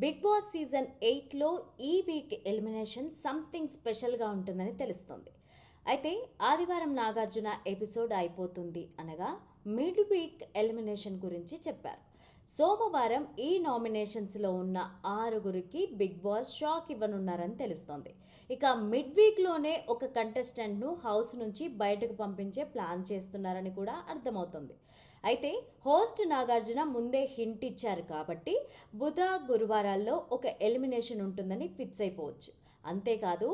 Big boss season 8లో ఈ week elimination something స్పెషల్గా ఉంటుందని తెలుస్తుంది. అయితే ఆదివారం నాగార్జున ఎపిసోడ్ అయిపోతుంది అనగా మిడ్ వీక్ ఎలిమినేషన్ గురించి చెప్పారు. సోమవారం ఈ నామినేషన్స్లో ఉన్న 6గురికి బిగ్ బాస్ షాక్ ఇవ్వనున్నారని తెలుస్తోంది. ఇక మిడ్ వీక్లోనే ఒక కంటెస్టెంట్ను హౌస్ నుంచి బయటకు పంపించే ప్లాన్ చేస్తున్నారని కూడా అర్థమవుతుంది. అయితే హోస్ట్ నాగార్జున ముందే హింట్ ఇచ్చారు కాబట్టి బుధ గురువారాల్లో ఒక ఎలిమినేషన్ ఉంటుందని ఫిక్స్ అయిపోవచ్చు. అంతేకాదు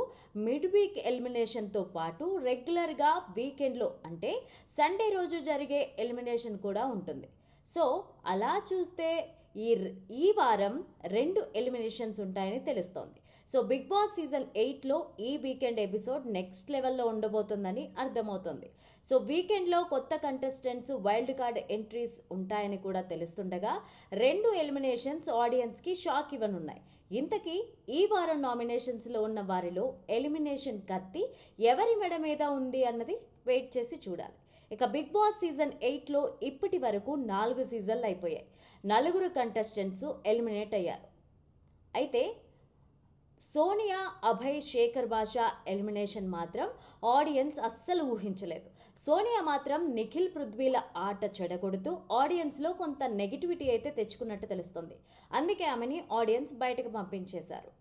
మిడ్ వీక్ ఎలిమినేషన్తో పాటు రెగ్యులర్గా వీకెండ్లో అంటే సండే రోజు జరిగే ఎలిమినేషన్ కూడా ఉంటుంది. సో అలా చూస్తే ఈ వారం 2 ఎలిమినేషన్స్ ఉంటాయని తెలుస్తోంది. సో బిగ్ బాస్ సీజన్ 8లో ఈ వీకెండ్ ఎపిసోడ్ నెక్స్ట్ లెవెల్లో ఉండబోతుందని అర్థమవుతుంది. సో వీకెండ్లో కొత్త కంటెస్టెంట్స్ వైల్డ్ కార్డ్ ఎంట్రీస్ ఉంటాయని కూడా తెలుస్తుండగా 2 ఎలిమినేషన్స్ ఆడియన్స్కి షాక్ ఇవ్వనున్నాయి. ఇంతకీ ఈ వారం నామినేషన్స్లో ఉన్న వారిలో ఎలిమినేషన్ కత్తి ఎవరి మెడ మీద ఉంది అన్నది వెయిట్ చేసి చూడాలి. ఇక బిగ్ బాస్ సీజన్ 8లో ఇప్పటి వరకు 4 సీజన్లు అయిపోయాయి. 4 కంటెస్టెంట్స్ ఎలిమినేట్ అయ్యారు. అయితే సోనియా, అభయ్, శేఖర్ భాషా ఎలిమినేషన్ మాత్రం ఆడియన్స్ అస్సలు ఊహించలేదు. సోనియా మాత్రం నిఖిల్, పృథ్వీల ఆట చెడగొడుతూ ఆడియన్స్లో కొంత నెగిటివిటీ అయితే తెచ్చుకున్నట్టు తెలుస్తుంది. అందుకే ఆమెని ఆడియన్స్ బయటకు పంపించేశారు.